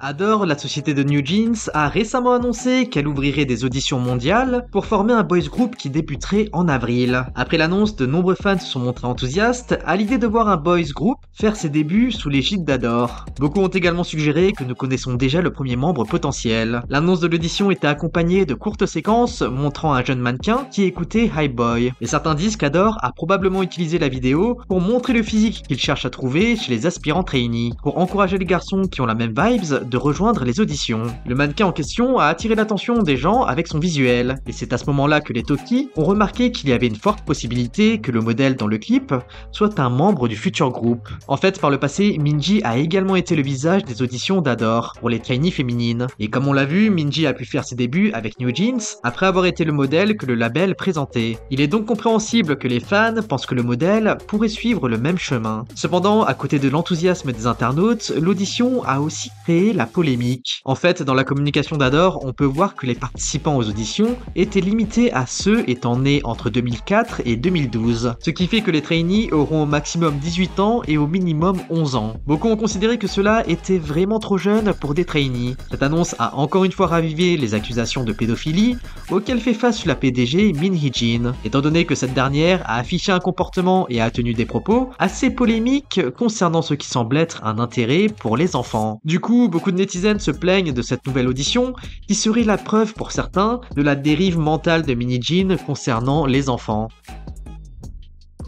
Adore, la société de New Jeans, a récemment annoncé qu'elle ouvrirait des auditions mondiales pour former un boys group qui débuterait en avril. Après l'annonce, de nombreux fans se sont montrés enthousiastes à l'idée de voir un boys group faire ses débuts sous l'égide d'Adore. Beaucoup ont également suggéré que nous connaissons déjà le premier membre potentiel. L'annonce de l'audition était accompagnée de courtes séquences montrant un jeune mannequin qui écoutait High Boy. Et certains disent qu'Adore a probablement utilisé la vidéo pour montrer le physique qu'il cherche à trouver chez les aspirants trainees, pour encourager les garçons qui ont la même vibes de rejoindre les auditions. Le mannequin en question a attiré l'attention des gens avec son visuel, et c'est à ce moment-là que les Toki ont remarqué qu'il y avait une forte possibilité que le modèle dans le clip soit un membre du futur groupe. En fait, par le passé, Minji a également été le visage des auditions d'Adore pour les trainees féminines. Et comme on l'a vu, Minji a pu faire ses débuts avec New Jeans après avoir été le modèle que le label présentait. Il est donc compréhensible que les fans pensent que le modèle pourrait suivre le même chemin. Cependant, à côté de l'enthousiasme des internautes, l'audition a aussi créé la polémique. En fait, dans la communication d'Adore, on peut voir que les participants aux auditions étaient limités à ceux étant nés entre 2004 et 2012. Ce qui fait que les trainees auront au maximum 18 ans et au minimum 11 ans. Beaucoup ont considéré que cela était vraiment trop jeune pour des trainees. Cette annonce a encore une fois ravivé les accusations de pédophilie auxquelles fait face la PDG Min Hee-jin, étant donné que cette dernière a affiché un comportement et a tenu des propos assez polémiques concernant ce qui semble être un intérêt pour les enfants. Du coup, beaucoup de netizens se plaignent de cette nouvelle audition qui serait la preuve pour certains de la dérive mentale de Min Hee-jin concernant les enfants.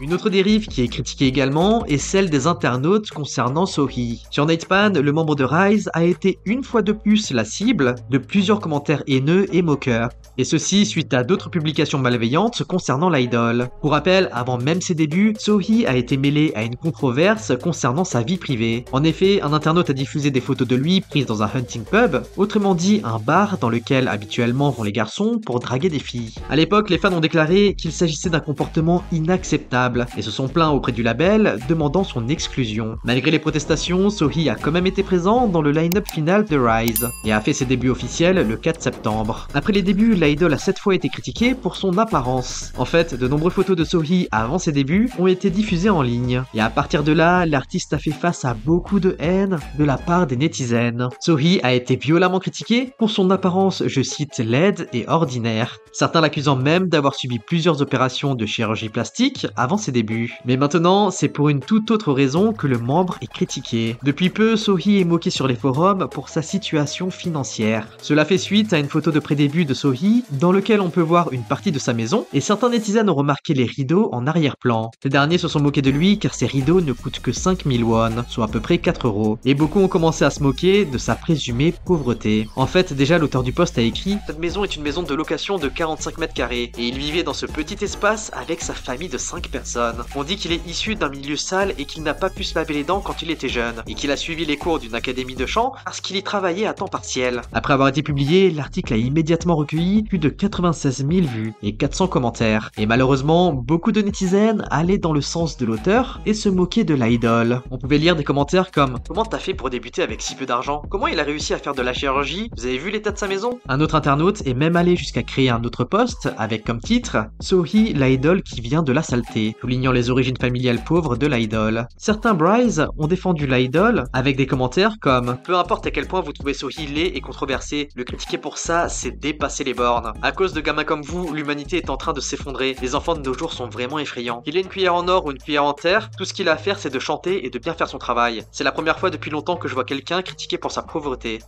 Une autre dérive qui est critiquée également est celle des internautes concernant Sohee. Sur Natepan, le membre de Rise a été une fois de plus la cible de plusieurs commentaires haineux et moqueurs. Et ceci suite à d'autres publications malveillantes concernant l'idole. Pour rappel, avant même ses débuts, Sohee a été mêlé à une controverse concernant sa vie privée. En effet, un internaute a diffusé des photos de lui prises dans un hunting pub, autrement dit un bar dans lequel habituellement vont les garçons pour draguer des filles. À l'époque, les fans ont déclaré qu'il s'agissait d'un comportement inacceptable et se sont plaints auprès du label, demandant son exclusion. Malgré les protestations, Sohee a quand même été présent dans le line-up final de Rise et a fait ses débuts officiels le 4 septembre. Après les débuts, l'idole a cette fois été critiquée pour son apparence. En fait, de nombreuses photos de Sohee avant ses débuts ont été diffusées en ligne. Et à partir de là, l'artiste a fait face à beaucoup de haine de la part des netizens. Sohee a été violemment critiqué pour son apparence, je cite, laide et ordinaire. Certains l'accusant même d'avoir subi plusieurs opérations de chirurgie plastique avant ses débuts. Mais maintenant, c'est pour une toute autre raison que le membre est critiqué. Depuis peu, Sohee est moqué sur les forums pour sa situation financière. Cela fait suite à une photo de pré-début de Sohee dans lequel on peut voir une partie de sa maison, et certains netizens ont remarqué les rideaux en arrière-plan. Ces derniers se sont moqués de lui car ces rideaux ne coûtent que 5000 won, soit à peu près 4 €. Et beaucoup ont commencé à se moquer de sa présumée pauvreté. En fait, déjà l'auteur du post a écrit « Cette maison est une maison de location de 45 mètres carrés, et il vivait dans ce petit espace avec sa famille de 5 personnes. On dit qu'il est issu d'un milieu sale et qu'il n'a pas pu se laver les dents quand il était jeune, et qu'il a suivi les cours d'une académie de chant parce qu'il y travaillait à temps partiel. » Après avoir été publié, l'article a immédiatement recueilli plus de 96 000 vues et 400 commentaires. Et malheureusement, beaucoup de netizens allaient dans le sens de l'auteur et se moquaient de l'idole. On pouvait lire des commentaires comme « Comment t'as fait pour débuter avec si peu d'argent? Comment il a réussi à faire de la chirurgie? Vous avez vu l'état de sa maison ?» Un autre internaute est même allé jusqu'à créer un autre post avec comme titre « Sohee, l'idole qui vient de la saleté », soulignant les origines familiales pauvres de l'idole. Certains Bryce ont défendu l'idole avec des commentaires comme « Peu importe à quel point vous trouvez Sohee laid et controversé, le critiquer pour ça, c'est dépasser les bornes. À cause de gamins comme vous, l'humanité est en train de s'effondrer. Les enfants de nos jours sont vraiment effrayants. Il ait une cuillère en or ou une cuillère en terre, tout ce qu'il a à faire c'est de chanter et de bien faire son travail. C'est la première fois depuis longtemps que je vois quelqu'un critiqué pour sa pauvreté. »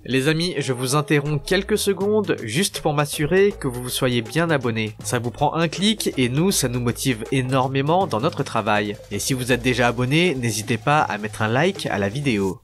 Les amis, je vous interromps quelques secondes juste pour m'assurer que vous soyez bien abonnés. Ça vous prend un clic et nous, ça nous motive énormément dans notre travail. Et si vous êtes déjà abonné, n'hésitez pas à mettre un like à la vidéo.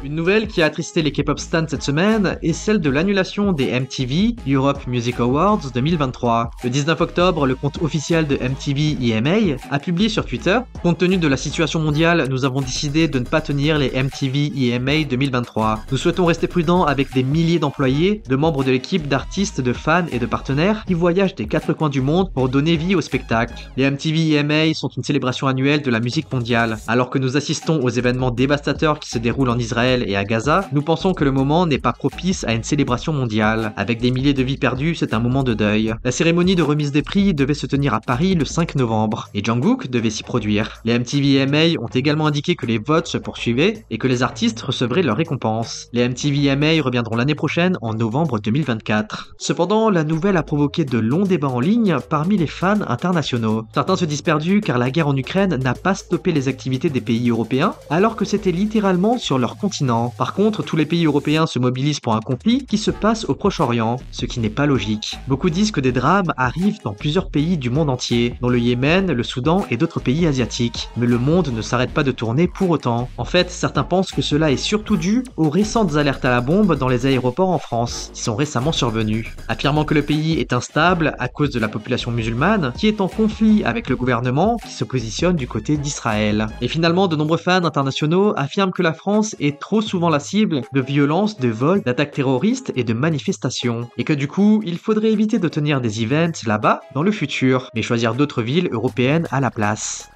Une nouvelle qui a attristé les K-pop stans cette semaine est celle de l'annulation des MTV Europe Music Awards 2023. Le 19 octobre, le compte officiel de MTV EMA a publié sur Twitter « Compte tenu de la situation mondiale, nous avons décidé de ne pas tenir les MTV EMA 2023. Nous souhaitons rester prudents avec des milliers d'employés, de membres de l'équipe, d'artistes, de fans et de partenaires qui voyagent des 4 coins du monde pour donner vie au spectacle. Les MTV EMA sont une célébration annuelle de la musique mondiale. Alors que nous assistons aux événements dévastateurs qui se déroulent en Israël Israël et à Gaza, nous pensons que le moment n'est pas propice à une célébration mondiale. Avec des milliers de vies perdues, c'est un moment de deuil. La cérémonie de remise des prix devait se tenir à Paris le 5 novembre, et Jungkook devait s'y produire. Les MTV EMA ont également indiqué que les votes se poursuivaient et que les artistes recevraient leur récompense. Les MTV EMA reviendront l'année prochaine en novembre 2024. Cependant, la nouvelle a provoqué de longs débats en ligne parmi les fans internationaux. Certains se disent perdus car la guerre en Ukraine n'a pas stoppé les activités des pays européens, alors que c'était littéralement sur leur continent. Par contre, tous les pays européens se mobilisent pour un conflit qui se passe au Proche-Orient, ce qui n'est pas logique. Beaucoup disent que des drames arrivent dans plusieurs pays du monde entier, dont le Yémen, le Soudan et d'autres pays asiatiques. Mais le monde ne s'arrête pas de tourner pour autant. En fait, certains pensent que cela est surtout dû aux récentes alertes à la bombe dans les aéroports en France, qui sont récemment survenues, affirmant que le pays est instable à cause de la population musulmane, qui est en conflit avec le gouvernement qui se positionne du côté d'Israël. Et finalement, de nombreux fans internationaux affirment que la France est trop souvent la cible de violences, de vols, d'attaques terroristes et de manifestations, et que du coup, il faudrait éviter de tenir des events là-bas dans le futur, mais choisir d'autres villes européennes à la place.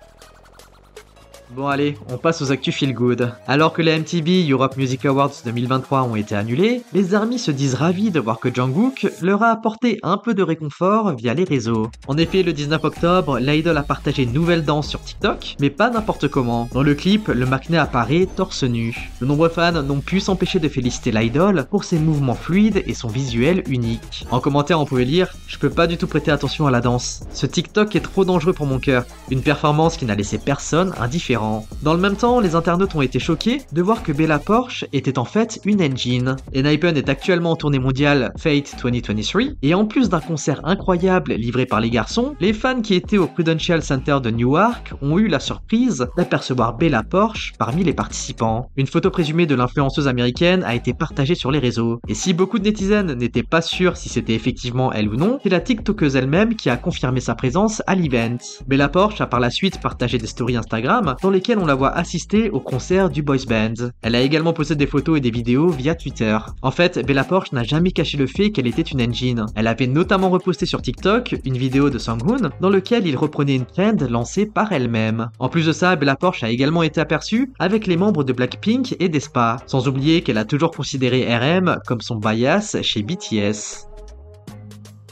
Bon allez, on passe aux actus feel good. Alors que les MTV Europe Music Awards 2023 ont été annulés, les ARMY se disent ravis de voir que Jungkook leur a apporté un peu de réconfort via les réseaux. En effet, le 19 octobre, l'idol a partagé une nouvelle danse sur TikTok, mais pas n'importe comment. Dans le clip, le Maknae apparaît torse nu. De nombreux fans n'ont pu s'empêcher de féliciter l'idol pour ses mouvements fluides et son visuel unique. En commentaire, on pouvait lire « Je peux pas du tout prêter attention à la danse. Ce TikTok est trop dangereux pour mon cœur. Une performance qui n'a laissé personne indifférent. » Dans le même temps, les internautes ont été choqués de voir que Bella Poarch était en fait une engine. ENHYPEN est actuellement en tournée mondiale Fate 2023, et en plus d'un concert incroyable livré par les garçons, les fans qui étaient au Prudential Center de Newark ont eu la surprise d'apercevoir Bella Poarch parmi les participants. Une photo présumée de l'influenceuse américaine a été partagée sur les réseaux, et si beaucoup de netizens n'étaient pas sûrs si c'était effectivement elle ou non, c'est la TikTokeuse elle-même qui a confirmé sa présence à l'event. Bella Poarch a par la suite partagé des stories Instagram dans lesquelles on la voit assister au concert du boys band. Elle a également posté des photos et des vidéos via Twitter. En fait, Bella Poarch n'a jamais caché le fait qu'elle était une engine. Elle avait notamment reposté sur TikTok une vidéo de Sunghoon dans lequel il reprenait une trend lancée par elle-même. En plus de ça, Bella Poarch a également été aperçue avec les membres de Blackpink et d'Aespa, sans oublier qu'elle a toujours considéré RM comme son bias chez BTS.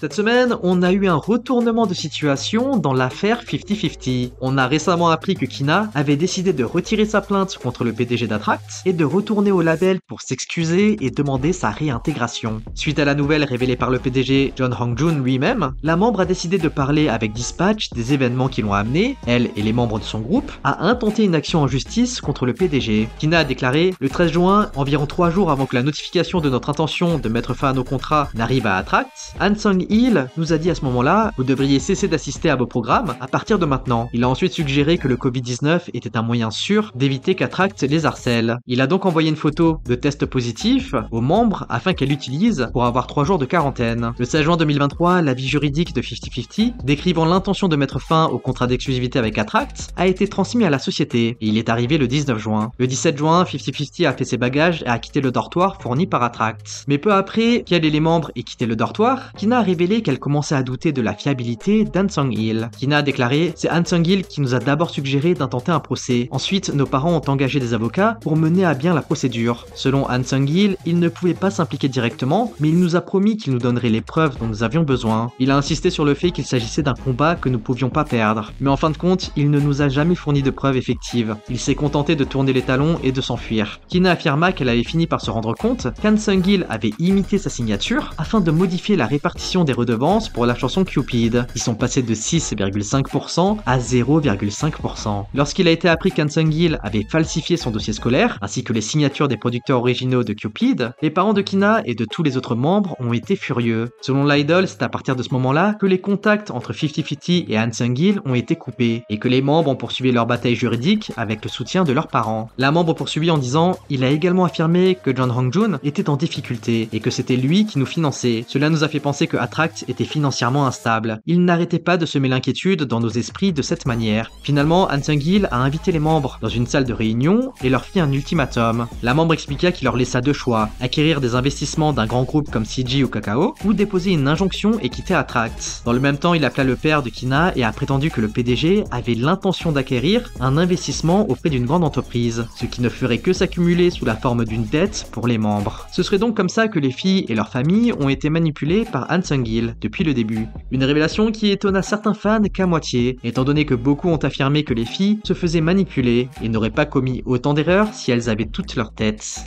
Cette semaine, on a eu un retournement de situation dans l'affaire 50-50. On a récemment appris que Kina avait décidé de retirer sa plainte contre le PDG d'Attract et de retourner au label pour s'excuser et demander sa réintégration. Suite à la nouvelle révélée par le PDG John Hong-jun lui-même, la membre a décidé de parler avec Dispatch des événements qui l'ont amené, elle et les membres de son groupe, à intenter une action en justice contre le PDG. Kina a déclaré « Le 13 juin, environ 3 jours avant que la notification de notre intention de mettre fin à nos contrats n'arrive à Attract, Han Sung-il nous a dit à ce moment-là, vous devriez cesser d'assister à vos programmes à partir de maintenant. Il a ensuite suggéré que le Covid-19 était un moyen sûr d'éviter qu'Attract les harcèle. Il a donc envoyé une photo de test positif aux membres afin qu'elle l'utilisent pour avoir 3 jours de quarantaine. Le 16 juin 2023, l'avis juridique de 50-50, décrivant l'intention de mettre fin au contrat d'exclusivité avec Attract, a été transmis à la société et il est arrivé le 19 juin. Le 17 juin, 50-50 a fait ses bagages et a quitté le dortoir fourni par Attract. Mais peu après qu'elle et les membres aient quitté le dortoir, Kina a révélé qu'elle commençait à douter de la fiabilité d'Han Sung-il. Kina a déclaré « C'est Han Sung-il qui nous a d'abord suggéré d'intenter un procès. Ensuite, nos parents ont engagé des avocats pour mener à bien la procédure. Selon Han Sung-il, il ne pouvait pas s'impliquer directement, mais il nous a promis qu'il nous donnerait les preuves dont nous avions besoin. Il a insisté sur le fait qu'il s'agissait d'un combat que nous pouvions pas perdre. Mais en fin de compte, il ne nous a jamais fourni de preuves effectives. Il s'est contenté de tourner les talons et de s'enfuir. » Kina affirma qu'elle avait fini par se rendre compte qu'Han Sung-il avait imité sa signature afin de modifier la répartition des redevances pour la chanson Cupid. Ils sont passés de 6,5% à 0,5%. Lorsqu'il a été appris qu'Han Sung-il avait falsifié son dossier scolaire, ainsi que les signatures des producteurs originaux de Cupid, les parents de Kina et de tous les autres membres ont été furieux. Selon l'idol, c'est à partir de ce moment-là que les contacts entre 50-50 et Han Sung-il ont été coupés, et que les membres ont poursuivi leur bataille juridique avec le soutien de leurs parents. La membre poursuivit en disant « Il a également affirmé que John Hong-jun était en difficulté, et que c'était lui qui nous finançait. Cela nous a fait penser que Attract Atract était financièrement instable. Il n'arrêtait pas de semer l'inquiétude dans nos esprits de cette manière. Finalement, Han Seung-il a invité les membres dans une salle de réunion et leur fit un ultimatum. La membre expliqua qu'il leur laissa deux choix, acquérir des investissements d'un grand groupe comme CG ou Kakao, ou déposer une injonction et quitter Atract. Dans le même temps, il appela le père de Kina et a prétendu que le PDG avait l'intention d'acquérir un investissement auprès d'une grande entreprise, ce qui ne ferait que s'accumuler sous la forme d'une dette pour les membres. Ce serait donc comme ça que les filles et leurs familles ont été manipulées par Han Seung-il depuis le début. Une révélation qui étonna certains fans qu'à moitié, étant donné que beaucoup ont affirmé que les filles se faisaient manipuler et n'auraient pas commis autant d'erreurs si elles avaient toute leur tête.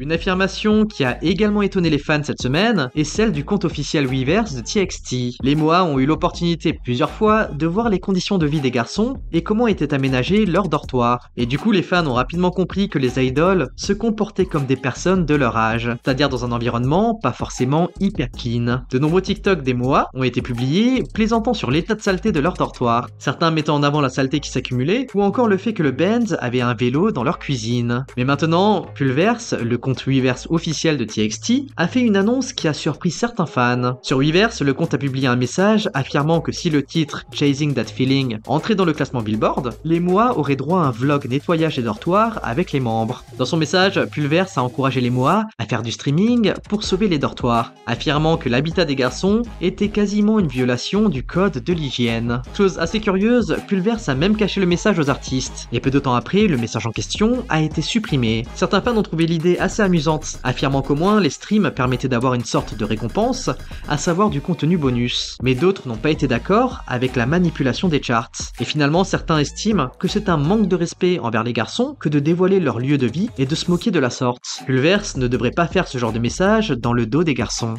Une affirmation qui a également étonné les fans cette semaine est celle du compte officiel Weverse de TXT. Les MOA ont eu l'opportunité plusieurs fois de voir les conditions de vie des garçons et comment étaient aménagés leurs dortoirs. Et du coup, les fans ont rapidement compris que les idoles se comportaient comme des personnes de leur âge, c'est-à-dire dans un environnement pas forcément hyper clean. De nombreux TikTok des MOA ont été publiés plaisantant sur l'état de saleté de leur dortoir, certains mettant en avant la saleté qui s'accumulait ou encore le fait que le Benz avait un vélo dans leur cuisine. Mais maintenant, Pulverse, le compte Weverse officiel de TXT, a fait une annonce qui a surpris certains fans. Sur Weverse, le compte a publié un message affirmant que si le titre Chasing That Feeling entrait dans le classement Billboard, les MOA auraient droit à un vlog nettoyage des dortoirs avec les membres. Dans son message, Pulverse a encouragé les MOA à faire du streaming pour sauver les dortoirs, affirmant que l'habitat des garçons était quasiment une violation du code de l'hygiène. Chose assez curieuse, Pulverse a même caché le message aux artistes, et peu de temps après, le message en question a été supprimé. Certains fans ont trouvé l'idée assez amusante, affirmant qu'au moins les streams permettaient d'avoir une sorte de récompense, à savoir du contenu bonus. Mais d'autres n'ont pas été d'accord avec la manipulation des charts. Et finalement, certains estiment que c'est un manque de respect envers les garçons que de dévoiler leur lieu de vie et de se moquer de la sorte. Pulverse ne devrait pas faire ce genre de message dans le dos des garçons.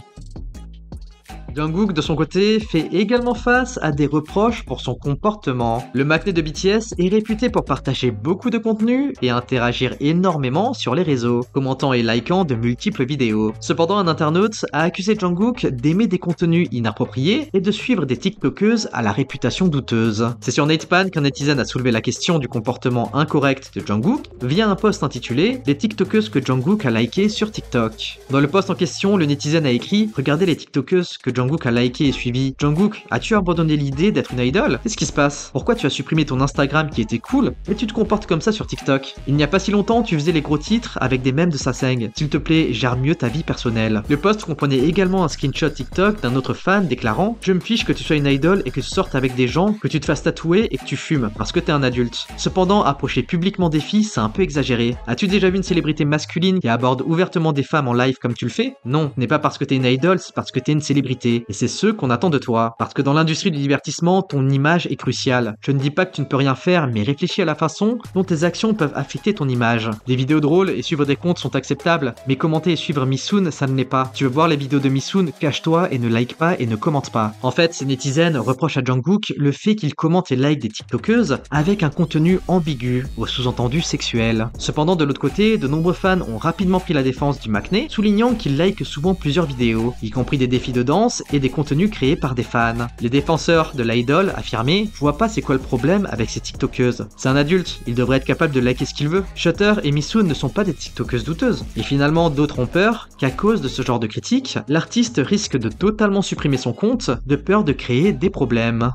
Jungkook, de son côté, fait également face à des reproches pour son comportement. Le maknae de BTS est réputé pour partager beaucoup de contenu et interagir énormément sur les réseaux, commentant et likant de multiples vidéos. Cependant, un internaute a accusé Jungkook d'aimer des contenus inappropriés et de suivre des TikTokeuses à la réputation douteuse. C'est sur Natepan qu'un netizen a soulevé la question du comportement incorrect de Jungkook via un post intitulé « Les TikTokeuses que Jungkook a likées sur TikTok ». Dans le post en question, le netizen a écrit « Regardez les TikTokeuses que Jungkook a liké et suivi. Jungkook, as-tu abandonné l'idée d'être une idole? Qu'est-ce qui se passe? Pourquoi tu as supprimé ton Instagram qui était cool et tu te comportes comme ça sur TikTok? Il n'y a pas si longtemps, tu faisais les gros titres avec des mèmes de Saseng. S'il te plaît, gère mieux ta vie personnelle. » Le post comprenait également un screenshot TikTok d'un autre fan déclarant « Je me fiche que tu sois une idole et que tu sortes avec des gens, que tu te fasses tatouer et que tu fumes parce que t'es un adulte. » Cependant, approcher publiquement des filles, c'est un peu exagéré. As-tu déjà vu une célébrité masculine qui aborde ouvertement des femmes en live comme tu le fais? Non, ce n'est pas parce que t'es une idole, c'est parce que t'es une célébrité. Et c'est ce qu'on attend de toi. Parce que dans l'industrie du divertissement, ton image est cruciale. Je ne dis pas que tu ne peux rien faire, mais réfléchis à la façon dont tes actions peuvent affecter ton image. Des vidéos drôles et suivre des comptes sont acceptables, mais commenter et suivre Misoon, ça ne l'est pas. Tu veux voir les vidéos de Misoon, cache-toi et ne like pas et ne commente pas. En fait, ces netizens reprochent à Jungkook le fait qu'il commente et like des TikTokeuses avec un contenu ambigu, au sous-entendu sexuel. Cependant, de l'autre côté, de nombreux fans ont rapidement pris la défense du maknae, soulignant qu'il like souvent plusieurs vidéos, y compris des défis de danse et des contenus créés par des fans. Les défenseurs de l'idol affirmaient « Je vois pas c'est quoi le problème avec ces tiktokeuses. C'est un adulte, il devrait être capable de liker ce qu'il veut. Shutter et Misoon ne sont pas des tiktokeuses douteuses. » Et finalement, d'autres ont peur qu'à cause de ce genre de critiques, l'artiste risque de totalement supprimer son compte, de peur de créer des problèmes.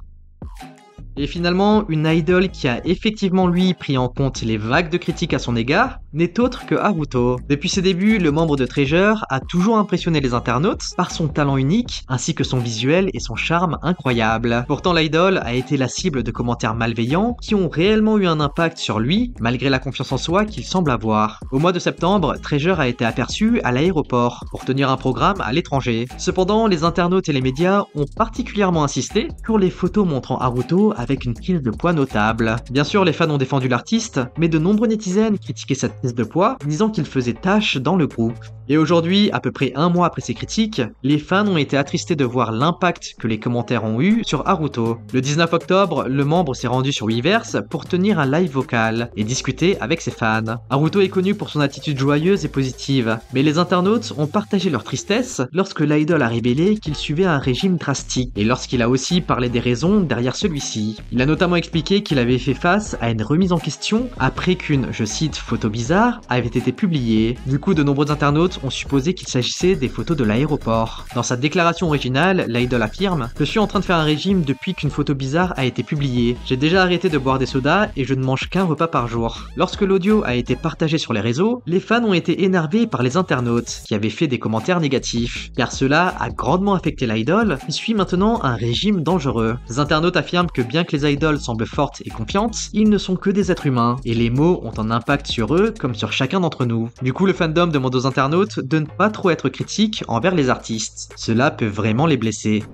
Et finalement, une idole qui a effectivement lui pris en compte les vagues de critiques à son égard n'est autre que Haruto. Depuis ses débuts, le membre de Treasure a toujours impressionné les internautes par son talent unique, ainsi que son visuel et son charme incroyable. Pourtant, l'idole a été la cible de commentaires malveillants qui ont réellement eu un impact sur lui, malgré la confiance en soi qu'il semble avoir. Au mois de septembre, Treasure a été aperçu à l'aéroport pour tenir un programme à l'étranger. Cependant, les internautes et les médias ont particulièrement insisté pour les photos montrant Haruto avec une prise de poids notable. Bien sûr, les fans ont défendu l'artiste, mais de nombreux netizens critiquaient cette prise de poids, disant qu'il faisait tache dans le groupe. Et aujourd'hui, à peu près un mois après ces critiques, les fans ont été attristés de voir l'impact que les commentaires ont eu sur Haruto. Le 19 octobre, le membre s'est rendu sur Weverse pour tenir un live vocal et discuter avec ses fans. Haruto est connu pour son attitude joyeuse et positive, mais les internautes ont partagé leur tristesse lorsque l'idole a révélé qu'il suivait un régime drastique et lorsqu'il a aussi parlé des raisons derrière celui-ci. Il a notamment expliqué qu'il avait fait face à une remise en question après qu'une, je cite, photo bizarre avait été publiée. Du coup, de nombreux internautes internautes ont supposé qu'il s'agissait des photos de l'aéroport. Dans sa déclaration originale, l'idol affirme « Je suis en train de faire un régime depuis qu'une photo bizarre a été publiée. J'ai déjà arrêté de boire des sodas et je ne mange qu'un repas par jour. » Lorsque l'audio a été partagé sur les réseaux, les fans ont été énervés par les internautes, qui avaient fait des commentaires négatifs, car cela a grandement affecté l'idol, qui suit maintenant un régime dangereux. Les internautes affirment que bien que les idoles semblent fortes et confiantes, ils ne sont que des êtres humains, et les mots ont un impact sur eux comme sur chacun d'entre nous. Du coup, le fandom demande aux internautes de ne pas trop être critiques envers les artistes. Cela peut vraiment les blesser.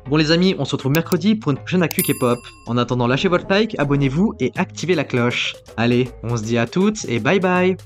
Bon les amis, on se retrouve mercredi pour une prochaine actu K-pop. En attendant, lâchez votre like, abonnez-vous et activez la cloche. Allez, on se dit à toutes et bye bye.